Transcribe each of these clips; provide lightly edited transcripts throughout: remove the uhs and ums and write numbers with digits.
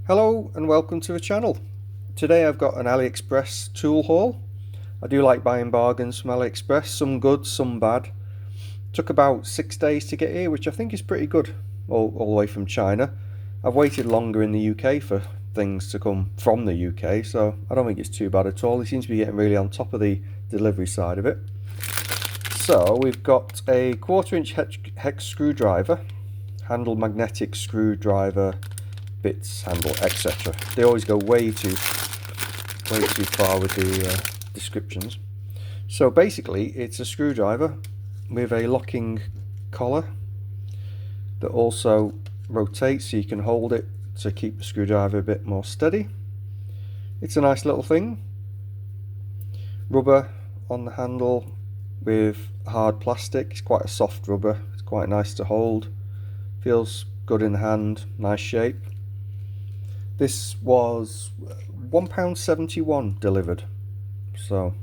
Hello and welcome to the channel. Today I've got an Aliexpress tool haul. I do like buying bargains from Aliexpress, some good, some bad. Took about 6 days to get here, which I think is pretty good, all the way from China. I've waited longer in the UK for things to come from the UK, so I don't think it's too bad at all. They seem to be getting really on top of the delivery side of it. So we've got a 1/4" hex screwdriver, handle magnetic screwdriver, bits, handle, etc. They always go way too far with the descriptions. So basically it's a screwdriver with a locking collar that also rotates so you can hold it to keep the screwdriver a bit more steady. It's a nice little thing. Rubber on the handle with hard plastic. It's quite a soft rubber. It's quite nice to hold. Feels good in the hand. Nice shape. This was £1.71 delivered, so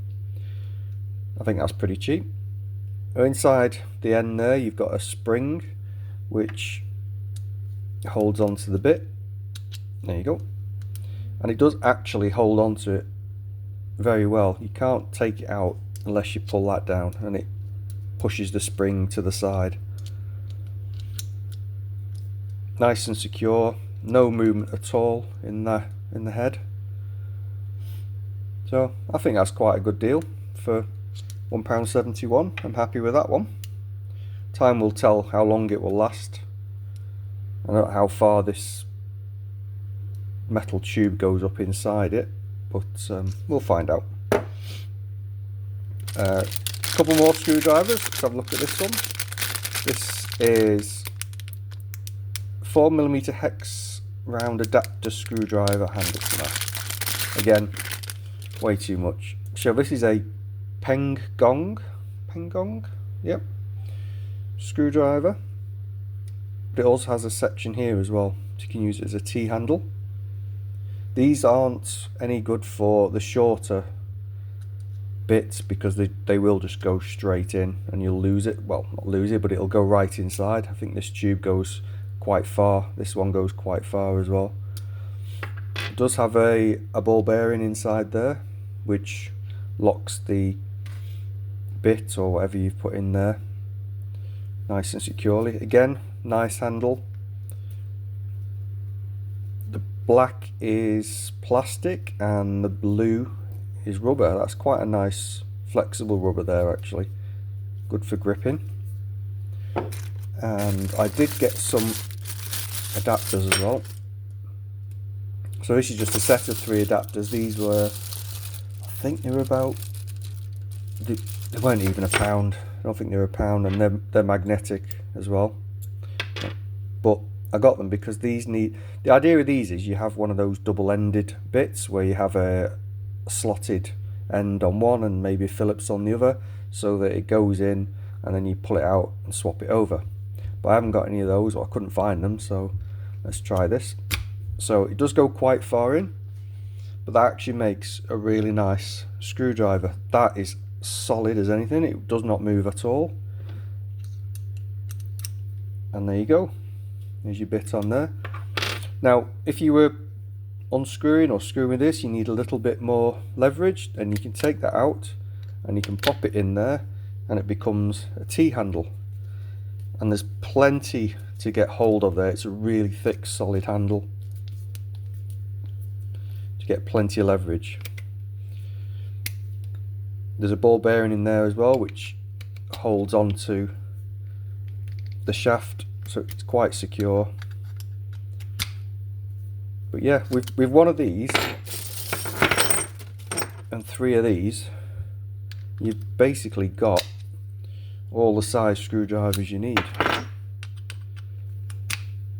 I think that's pretty cheap. Inside the end there you've got a spring which holds onto the bit. There you go. And it does actually hold onto it very well. You can't take it out unless you pull that down, and it pushes the spring to the side. Nice and secure. No movement at all in the head. So I think that's quite a good deal for £1.71. I'm happy with that one. Time will tell how long it will last. I don't know how far this metal tube goes up inside it, but we'll find out. A couple more screwdrivers. Let's have a look at this one. This is 4mm hex round adapter screwdriver handle smash. Again, way too much. So this is a peng gong, yep, screwdriver. But it also has a section here as well, so you can use it as a T-handle. These aren't any good for the shorter bits because they will just go straight in and you'll lose it. Well, not lose it, but it'll go right inside. I think this tube goes quite far. This one goes quite far as well. It does have a ball bearing inside there which locks the bit or whatever you've put in there nice and securely. Again, nice handle. The black is plastic and the blue is rubber. That's quite a nice flexible rubber there actually. Good for gripping. And I did get some adapters as well. So this is just a set of 3 adapters. These were, I think they were about, they weren't even £1. I don't think they were £1, and they're magnetic as well. But I got them because these need, the idea of these is you have one of those double-ended bits where you have a slotted end on one and maybe Phillips on the other, so that it goes in and then you pull it out and swap it over. But I haven't got any of those, or I couldn't find them, so let's try this. So it does go quite far in, but that actually makes a really nice screwdriver. That is solid as anything. It does not move at all. And there you go. There's your bit on there. Now, if you were unscrewing or screwing this, you need a little bit more leverage, and you can take that out and you can pop it in there and it becomes a T-handle. And there's plenty to get hold of there. It's a really thick, solid handle to get plenty of leverage. There's a ball bearing in there as well which holds onto the shaft, so it's quite secure. But yeah, with one of these and 3 of these, you've basically got all the size screwdrivers you need.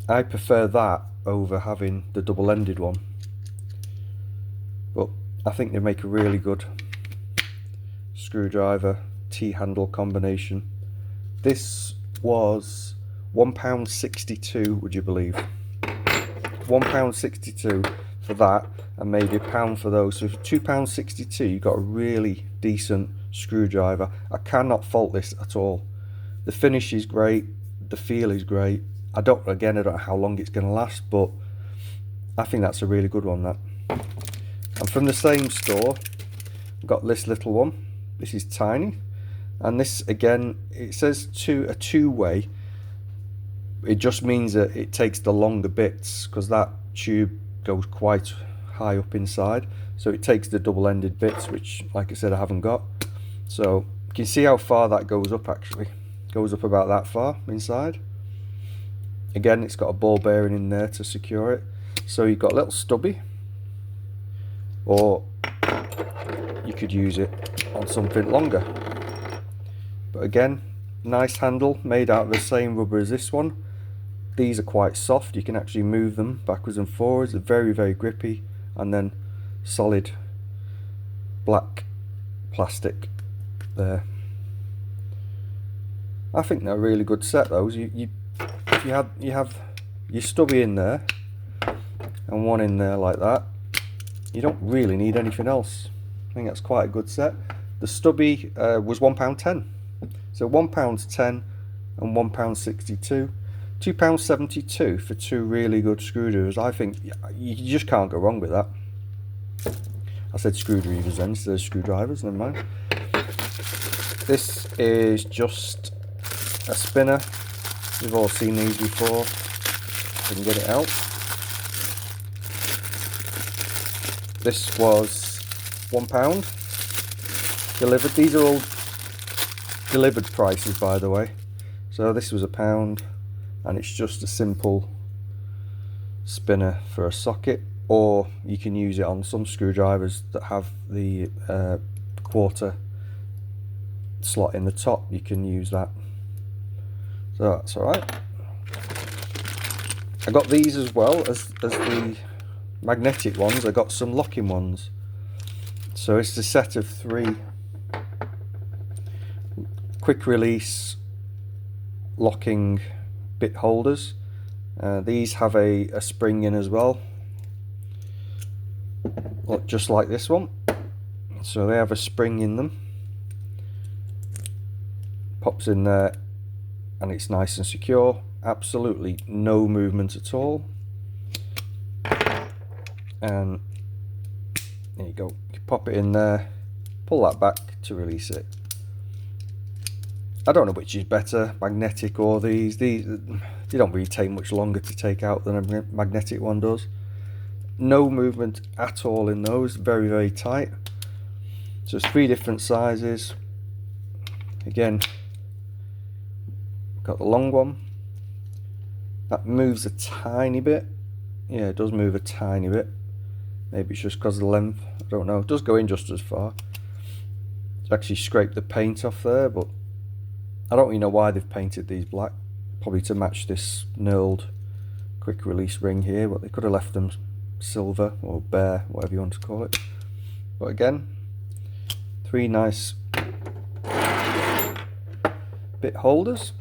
I prefer that over having the double-ended one, but I think they make a really good screwdriver T-handle combination. This was £1.62, would you believe? £1.62 for that, and maybe £1 for those. So for £2.62 you got a really decent screwdriver. I cannot fault this at all. The finish is great, the feel is great. I don't know how long it's going to last, but I think that's a really good one, that. And from the same store, I've got this little one. This is tiny, and this again, it says a two-way. It just means that it takes the longer bits, because that tube goes quite high up inside, so it takes the double-ended bits, which, like I said, I haven't got. So you can see how far that goes up. Actually goes up about that far inside. Again, it's got a ball bearing in there to secure it. So you've got a little stubby, or you could use it on something longer. But again, nice handle, made out of the same rubber as this one. These are quite soft, you can actually move them backwards and forwards. They're very, very grippy. And then solid black plastic there. I think they're a really good set, those. If you have your stubby in there and one in there like that, you don't really need anything else. I think that's quite a good set. The stubby was £1.10, so £1.10 and £1.62, £2.72 for two really good screwdrivers. I think you just can't go wrong with that. I said screwdrivers then instead of screwdrivers, never mind. This is just a spinner. You've all seen these before. I can get it out. This was £1 delivered. These are all delivered prices, by the way. So this was £1, and it's just a simple spinner for a socket, or you can use it on some screwdrivers that have the quarter slot in the top. You can use that, so that's alright. I got these as well as the magnetic ones. I got some locking ones, so it's a set of 3 quick release locking bit holders. These have a spring in as well, look just like this one. So they have a spring in them, pops in there, and it's nice and secure. Absolutely no movement at all. And there you go, you pop it in there, pull that back to release it. I don't know which is better, magnetic or these. They don't really take much longer to take out than a magnetic one does. No movement at all in those, very, very tight. So it's 3 different sizes. Again, got the long one. That moves a tiny bit. Yeah, it does move a tiny bit. Maybe it's just because of the length, I don't know. It does go in just as far. It's actually scraped the paint off there, but I don't really know why they've painted these black. Probably to match this knurled quick release ring here, but they could have left them silver or bare, whatever you want to call it. But again, 3 nice bit holders.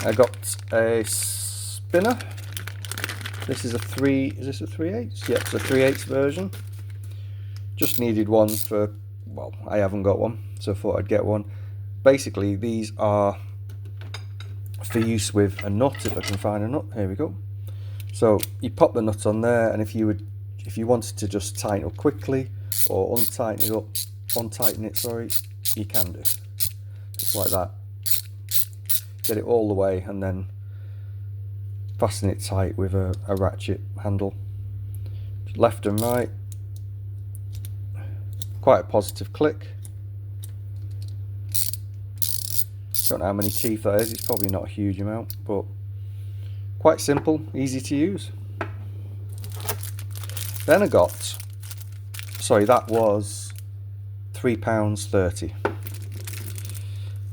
I got a spinner. This is a 3/8? Yeah, it's a 3/8 version. Just needed one for, well, I haven't got one, so I thought I'd get one. Basically, these are for use with a nut, if I can find a nut. Here we go. So you pop the nut on there, and if you wanted to just tighten up quickly or untighten it, sorry, you can do. Just like that. Get it all the way, and then fasten it tight with a ratchet handle. Left and right. Quite a positive click. Don't know how many teeth that is, it's probably not a huge amount, but quite simple, easy to use. Then I got, sorry, that was £3.30.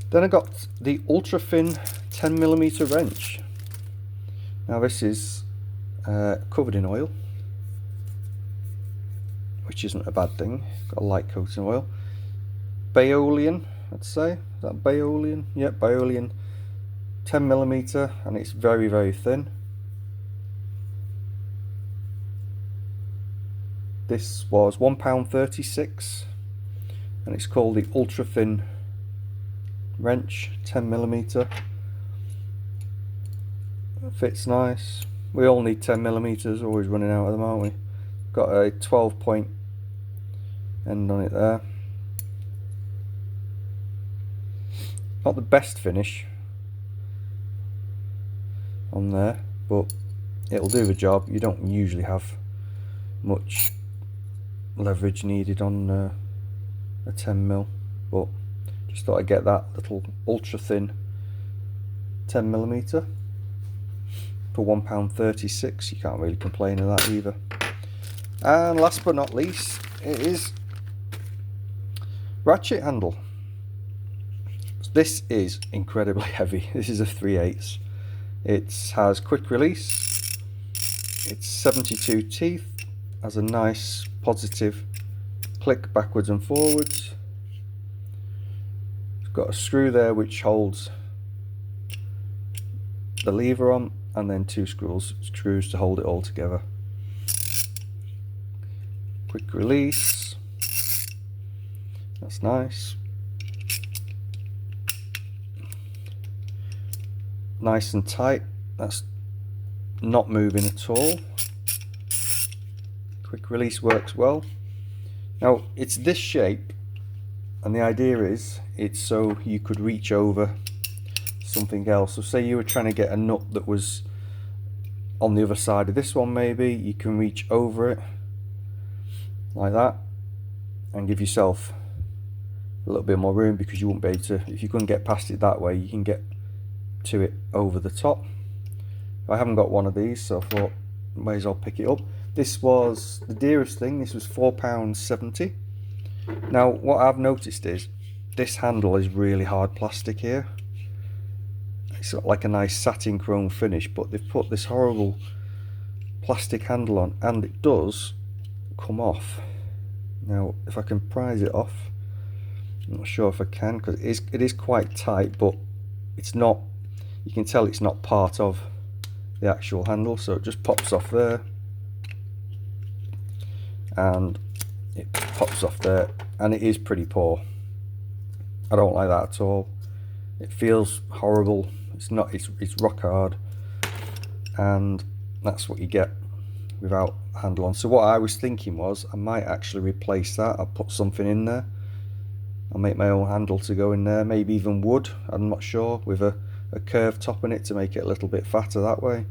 Then I got the ultra thin 10mm wrench. Now this is covered in oil, which isn't a bad thing. Got a light coat in oil. Baiolian, I'd say. Is that Baiolian? Yep, Baiolian 10mm, and it's very, very thin. This was £1.36, and it's called the ultra thin wrench 10mm. It fits nice. We all need 10mm, always running out of them, aren't we? Got a 12-point end on it there. Not the best finish on there, but it'll do the job. You don't usually have much leverage needed on a 10mm, but just thought I'd get that little ultra thin 10mm for £1.36. You can't really complain of that either. And last but not least, it is ratchet handle. This is incredibly heavy. This is a 3/8. It has quick release. It's 72 teeth. Has a nice positive click backwards and forwards. It's got a screw there which holds the lever on, and then two screws to hold it all together. Quick release. That's nice. Nice and tight. That's not moving at all. Quick release works well. Now it's this shape, and the idea is it's so you could reach over something else. So say you were trying to get a nut that was on the other side of this one, maybe you can reach over it like that and give yourself a little bit more room, because you wouldn't be able to, if you couldn't get past it that way, you can get to it over the top. I haven't got one of these, so I thought may as well pick it up. This was the dearest thing. This was £4.70. Now what I've noticed is this handle is really hard plastic here. It's got like a nice satin chrome finish, but they've put this horrible plastic handle on, and it does come off. Now if I can prise it off, I'm not sure if I can, because it is quite tight, but it's not, you can tell it's not part of the actual handle, so it just pops off there and it pops off there, and it is pretty poor. I don't like that at all. It feels horrible. It's not, it's rock hard, and that's what you get without handle on. So what I was thinking was I might actually replace that. I'll put something in there. I'll make my own handle to go in there, maybe even wood, I'm not sure, with a curved top in it to make it a little bit fatter that way.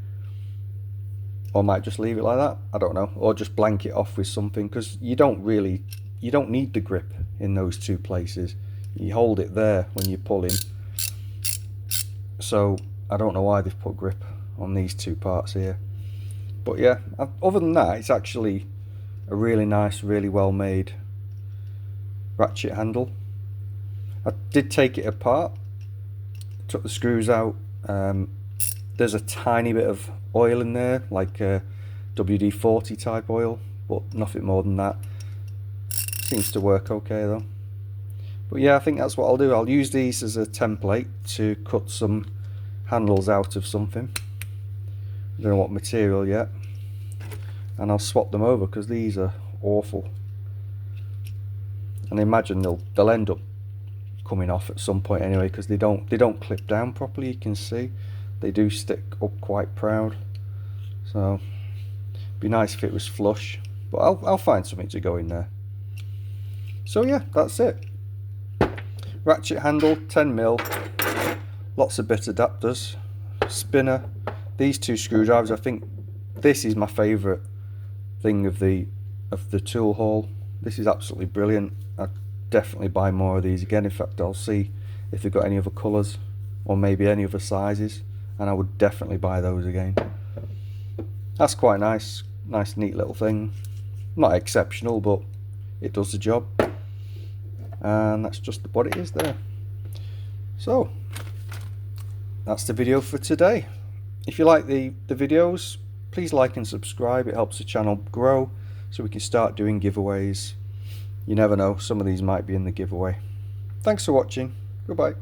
Or I might just leave it like that, I don't know, or just blank it off with something, because you don't need the grip in those two places. You hold it there when you're pulling, so I don't know why they've put grip on these two parts here. But yeah, other than that, it's actually a really nice, really well made ratchet handle. I did take it apart, took the screws out. There's a tiny bit of oil in there, like a WD-40 type oil, but nothing more than that. Seems to work okay though. But yeah, I think that's what I'll do. I'll use these as a template to cut some handles out of something. I don't know what material yet, and I'll swap them over, because these are awful, and I imagine they'll end up coming off at some point anyway, because they don't clip down properly. You can see they do stick up quite proud, so it'd be nice if it was flush, but I'll find something to go in there. So yeah, that's it. Ratchet handle, 10mm, lots of bit adapters, spinner, these two screwdrivers. I think this is my favourite thing of the tool haul. This is absolutely brilliant. I'd definitely buy more of these again. In fact, I'll see if they've got any other colours or maybe any other sizes, and I would definitely buy those again. That's quite nice neat little thing. Not exceptional, but it does the job, and that's just what it is there. So that's the video for today. If you like the videos, please like and subscribe. It helps the channel grow so we can start doing giveaways. You never know, some of these might be in the giveaway. Thanks for watching. Goodbye.